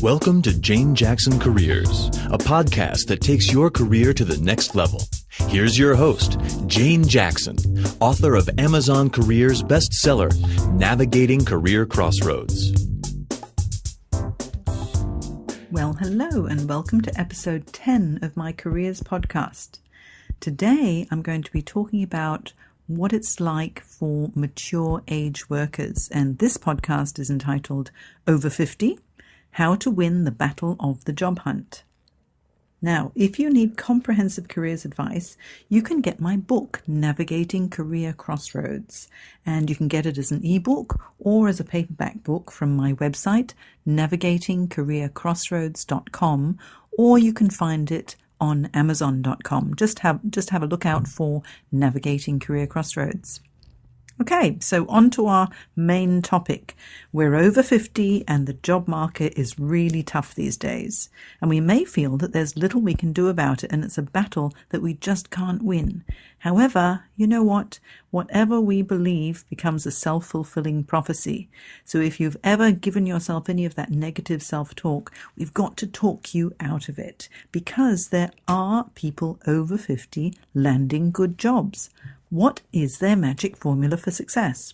Welcome to Jane Jackson Careers, a podcast that takes your career to the next level. Here's your host, Jane Jackson, author of Amazon Careers bestseller, Navigating Career Crossroads. Well, hello, and welcome to episode 10 of my Careers podcast. Today, I'm going to be talking about what it's like for mature age workers, and this podcast is entitled Over 50, How to Win the Battle of the Job Hunt. Now, if you need comprehensive careers advice, you can get my book, Navigating Career Crossroads, and you can get it as an ebook or as a paperback book from my website, navigatingcareercrossroads.com, or you can find it on amazon.com. Just have a look out for Navigating Career Crossroads. Okay, so on to our main topic. We're over 50 and the job market is really tough these days. And we may feel that there's little we can do about it and it's a battle that we just can't win. However, you know what? Whatever we believe becomes a self-fulfilling prophecy. So if you've ever given yourself any of that negative self-talk, we've got to talk you out of it because there are people over 50 landing good jobs. What is their magic formula for success?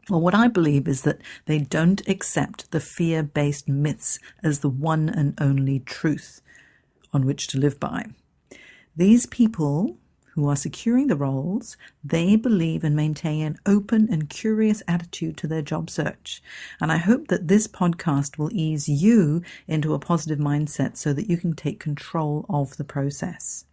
Well, what I believe is that they don't accept the fear-based myths as the one and only truth on which to live by. These people who are securing the roles, they believe and maintain an open and curious attitude to their job search. And I hope that this podcast will ease you into a positive mindset so that you can take control of the process.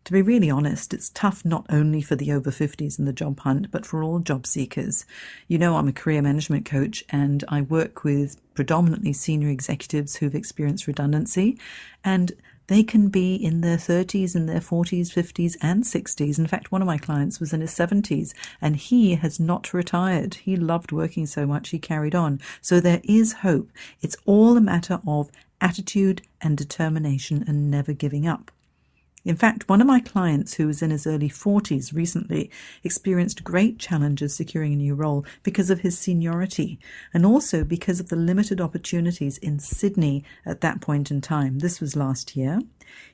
To be really honest, it's tough not only for the over 50s in the job hunt, but for all job seekers. You know, I'm a career management coach and I work with predominantly senior executives who've experienced redundancy, and they can be in their 30s, in their 40s, 50s and 60s. In fact, one of my clients was in his 70s and he has not retired. He loved working so much, he carried on. So there is hope. It's all a matter of attitude and determination and never giving up. In fact, one of my clients who was in his early 40s recently experienced great challenges securing a new role because of his seniority and also because of the limited opportunities in Sydney at that point in time. This was last year.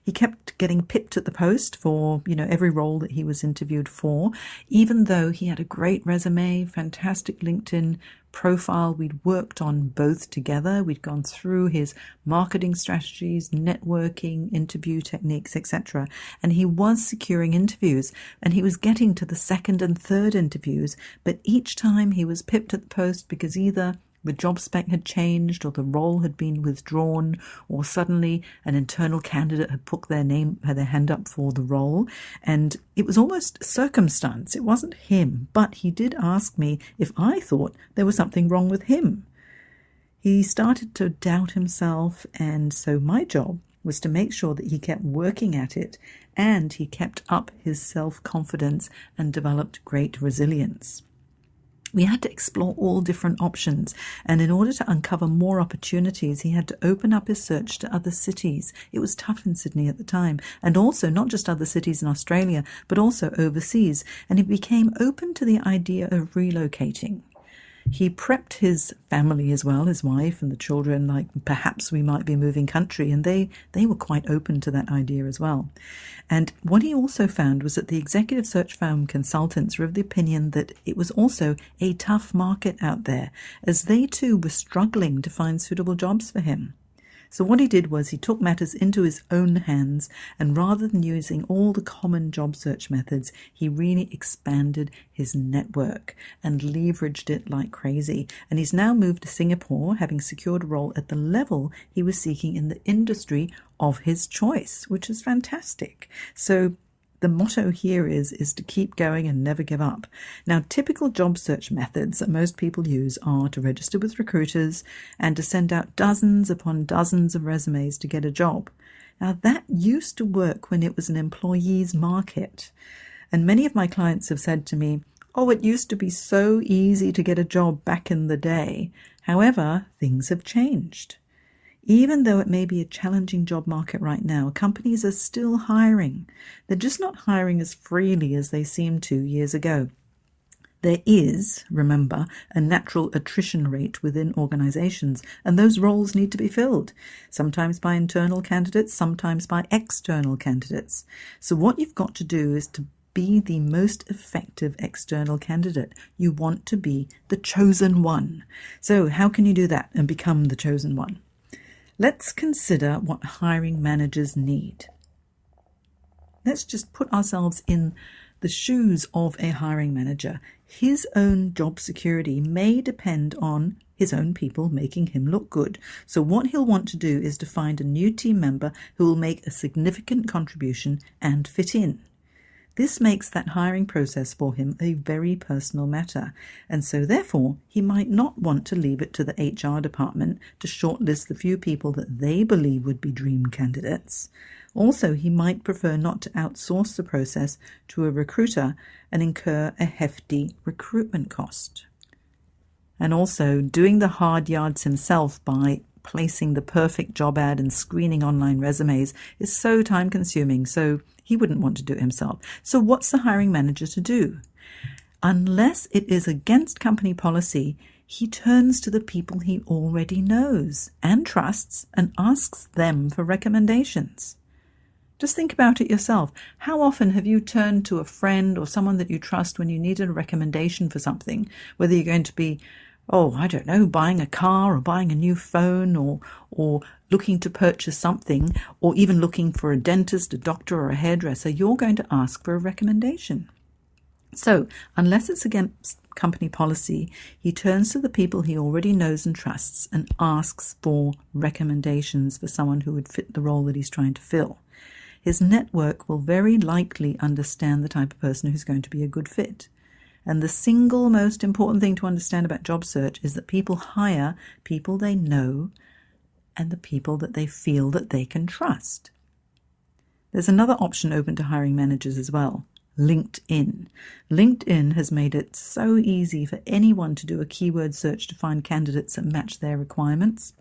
He kept getting pipped at the post for, every role that he was interviewed for, even though he had a great resume, fantastic LinkedIn profile. We'd worked on both together. We'd gone through his marketing strategies, networking, interview techniques, etc. And he was securing interviews and he was getting to the second and third interviews. But each time he was pipped at the post because either the job spec had changed or the role had been withdrawn or suddenly an internal candidate had put their hand up for the role. And it was almost circumstance. It wasn't him, but he did ask me if I thought there was something wrong with him. He started to doubt himself, and so my job was to make sure that he kept working at it and he kept up his self-confidence and developed great resilience. We had to explore all different options, and in order to uncover more opportunities, he had to open up his search to other cities. It was tough in Sydney at the time, and also not just other cities in Australia, but also overseas, and he became open to the idea of relocating. He prepped his family as well, his wife and the children, like perhaps we might be moving country, and they were quite open to that idea as well. And what he also found was that the executive search firm consultants were of the opinion that it was also a tough market out there, as they too were struggling to find suitable jobs for him. So what he did was he took matters into his own hands, and rather than using all the common job search methods, he really expanded his network and leveraged it like crazy. And he's now moved to Singapore, having secured a role at the level he was seeking in the industry of his choice, which is fantastic. So the motto here is to keep going and never give up. Now, typical job search methods that most people use are to register with recruiters and to send out dozens upon dozens of resumes to get a job. Now, that used to work when it was an employee's market. And many of my clients have said to me, "Oh, it used to be so easy to get a job back in the day." However, things have changed. Even though it may be a challenging job market right now, companies are still hiring. They're just not hiring as freely as they seemed to years ago. There is, remember, a natural attrition rate within organizations, and those roles need to be filled, sometimes by internal candidates, sometimes by external candidates. So what you've got to do is to be the most effective external candidate. You want to be the chosen one. So how can you do that and become the chosen one? Let's consider what hiring managers need. Let's just put ourselves in the shoes of a hiring manager. His own job security may depend on his own people making him look good. So what he'll want to do is to find a new team member who will make a significant contribution and fit in. This makes that hiring process for him a very personal matter, and so therefore he might not want to leave it to the HR department to shortlist the few people that they believe would be dream candidates. Also, he might prefer not to outsource the process to a recruiter and incur a hefty recruitment cost. And also, doing the hard yards himself by placing the perfect job ad and screening online resumes is so time-consuming, so he wouldn't want to do it himself. So what's the hiring manager to do? Unless it is against company policy, he turns to the people he already knows and trusts and asks them for recommendations. Just think about it yourself. How often have you turned to a friend or someone that you trust when you needed a recommendation for something, whether you're going to be, buying a car or buying a new phone or looking to purchase something, or even looking for a dentist, a doctor, or a hairdresser? You're going to ask for a recommendation. So, unless it's against company policy, he turns to the people he already knows and trusts and asks for recommendations for someone who would fit the role that he's trying to fill. His network will very likely understand the type of person who's going to be a good fit. And the single most important thing to understand about job search is that people hire people they know and the people that they feel that they can trust. There's another option open to hiring managers as well: LinkedIn. LinkedIn has made it so easy for anyone to do a keyword search to find candidates that match their requirements.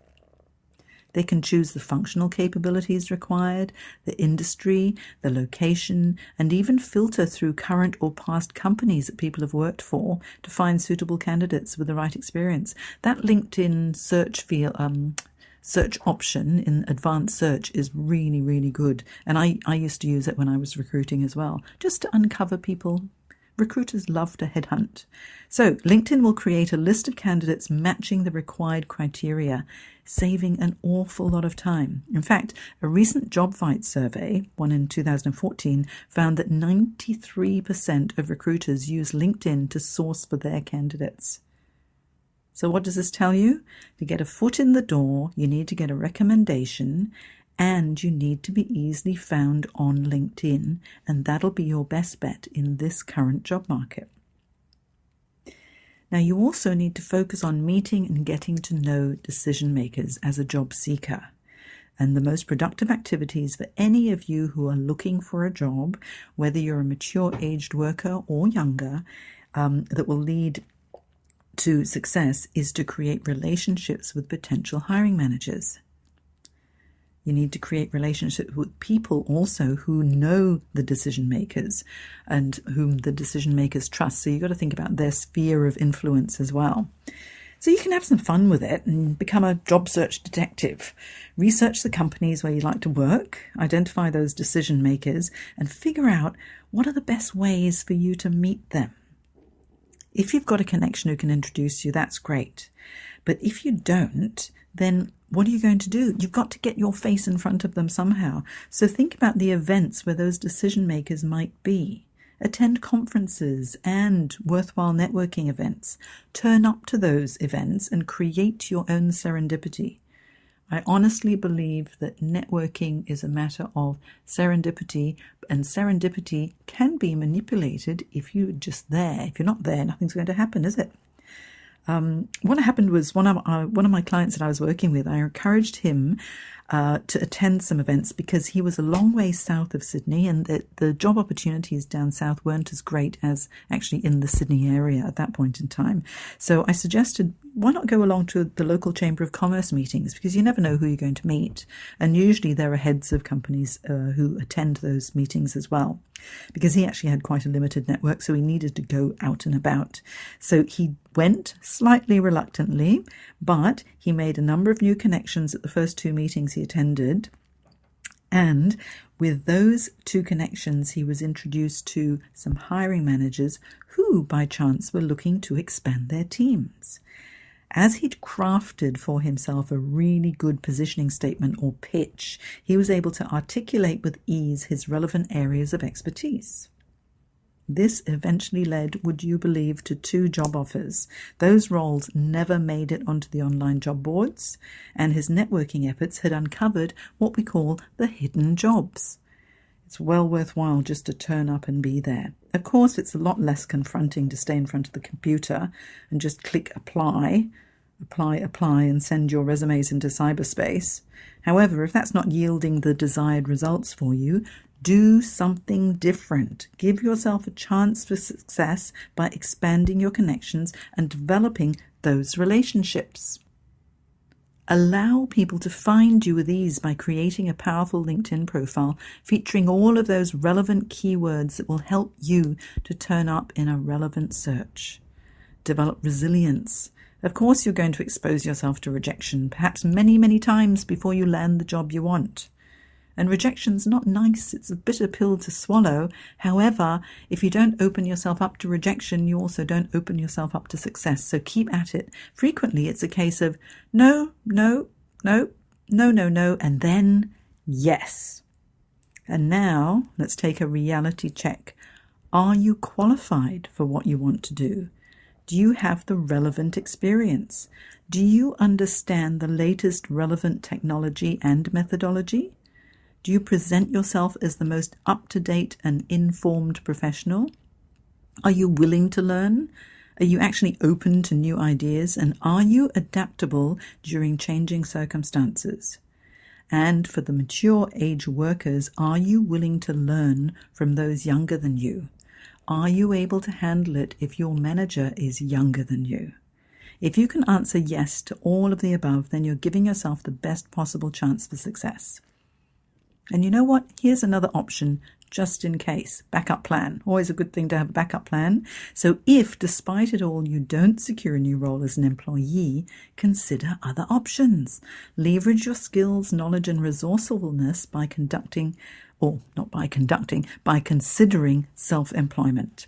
They can choose the functional capabilities required, the industry, the location, and even filter through current or past companies that people have worked for to find suitable candidates with the right experience. That LinkedIn search option in advanced search is really, really good. And I used to use it when I was recruiting as well, just to uncover people. Recruiters love to headhunt. So LinkedIn will create a list of candidates matching the required criteria, saving an awful lot of time. In fact, a recent Job Fight survey, one in 2014, found that 93% of recruiters use LinkedIn to source for their candidates. So what does this tell you? To get a foot in the door, you need to get a recommendation, and you need to be easily found on LinkedIn, and that'll be your best bet in this current job market. Now, you also need to focus on meeting and getting to know decision makers as a job seeker. And the most productive activities for any of you who are looking for a job, whether you're a mature aged worker or younger, that will lead to success, is to create relationships with potential hiring managers. You need to create relationships with people also who know the decision makers and whom the decision makers trust. So you've got to think about their sphere of influence as well. So you can have some fun with it and become a job search detective. Research the companies where you like to work, identify those decision makers, and figure out what are the best ways for you to meet them. If you've got a connection who can introduce you, that's great. But if you don't, then what are you going to do? You've got to get your face in front of them somehow. So think about the events where those decision makers might be. Attend conferences and worthwhile networking events. Turn up to those events and create your own serendipity. I honestly believe that networking is a matter of serendipity, and serendipity can be manipulated if you're just there. If you're not there, nothing's going to happen, is it? What happened was one of my clients that I was working with, I encouraged him to attend some events because he was a long way south of Sydney, and the job opportunities down south weren't as great as actually in the Sydney area at that point in time. So I suggested, why not go along to the local Chamber of Commerce meetings, because you never know who you're going to meet. And usually there are heads of companies who attend those meetings as well, because he actually had quite a limited network, so he needed to go out and about. So he went slightly reluctantly, but he made a number of new connections at the first 2 meetings he attended. And with those 2 connections, he was introduced to some hiring managers who, by chance, were looking to expand their teams. As he'd crafted for himself a really good positioning statement or pitch, he was able to articulate with ease his relevant areas of expertise. This eventually led, would you believe, to 2 job offers. Those roles never made it onto the online job boards, and his networking efforts had uncovered what we call the hidden jobs. It's well worthwhile just to turn up and be there. Of course, it's a lot less confronting to stay in front of the computer and just click apply, and send your resumes into cyberspace. However, if that's not yielding the desired results for you, do something different. Give yourself a chance for success by expanding your connections and developing those relationships. Allow people to find you with ease by creating a powerful LinkedIn profile featuring all of those relevant keywords that will help you to turn up in a relevant search. Develop resilience. Of course, you're going to expose yourself to rejection, perhaps many, many times before you land the job you want. And rejection's not nice. It's a bitter pill to swallow. However, if you don't open yourself up to rejection, you also don't open yourself up to success. So keep at it. Frequently, it's a case of no, and then yes. And now let's take a reality check. Are you qualified for what you want to do? Do you have the relevant experience? Do you understand the latest relevant technology and methodology? Do you present yourself as the most up-to-date and informed professional? Are you willing to learn? Are you actually open to new ideas? And are you adaptable during changing circumstances? And for the mature age workers, are you willing to learn from those younger than you? Are you able to handle it if your manager is younger than you? If you can answer yes to all of the above, then you're giving yourself the best possible chance for success. And you know what? Here's another option, just in case. Backup plan. Always a good thing to have a backup plan. So if, despite it all, you don't secure a new role as an employee, consider other options. Leverage your skills, knowledge, and resourcefulness by considering self-employment.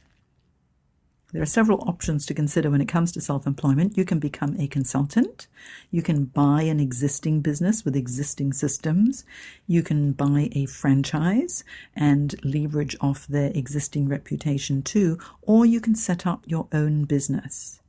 There are several options to consider when it comes to self-employment. You can become a consultant. You can buy an existing business with existing systems. You can buy a franchise and leverage off their existing reputation too, or you can set up your own business.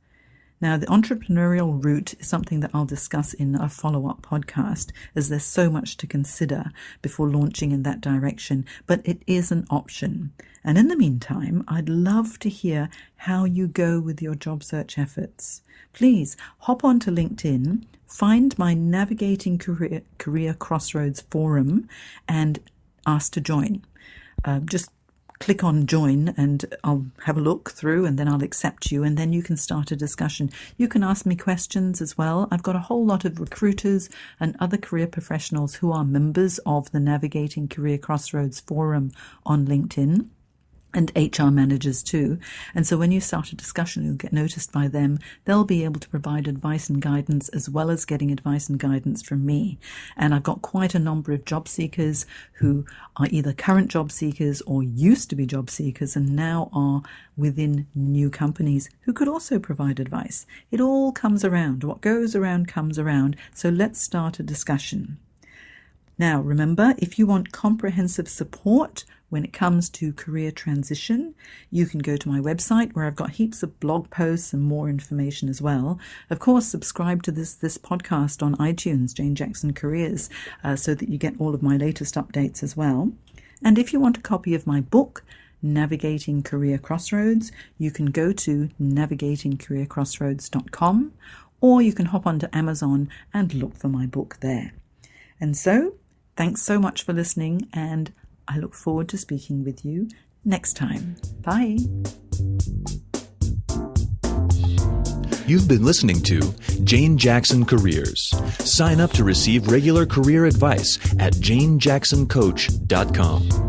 Now, the entrepreneurial route is something that I'll discuss in a follow-up podcast, as there's so much to consider before launching in that direction, but it is an option. And in the meantime, I'd love to hear how you go with your job search efforts. Please hop onto LinkedIn, find my Navigating Career Crossroads forum, and ask to join. Just click on join and I'll have a look through and then I'll accept you, and then you can start a discussion. You can ask me questions as well. I've got a whole lot of recruiters and other career professionals who are members of the Navigating Career Crossroads forum on LinkedIn, and HR managers too. And so when you start a discussion, you'll get noticed by them. They'll be able to provide advice and guidance, as well as getting advice and guidance from me. And I've got quite a number of job seekers who are either current job seekers or used to be job seekers and now are within new companies who could also provide advice. It all comes around. What goes around comes around. So let's start a discussion. Now, remember, if you want comprehensive support when it comes to career transition, you can go to my website where I've got heaps of blog posts and more information as well. Of course, subscribe to this podcast on iTunes, Jane Jackson Careers, so that you get all of my latest updates as well. And if you want a copy of my book, Navigating Career Crossroads, you can go to navigatingcareercrossroads.com, or you can hop onto Amazon and look for my book there. And so, thanks so much for listening, and I look forward to speaking with you next time. Bye. You've been listening to Jane Jackson Careers. Sign up to receive regular career advice at janejacksoncoach.com.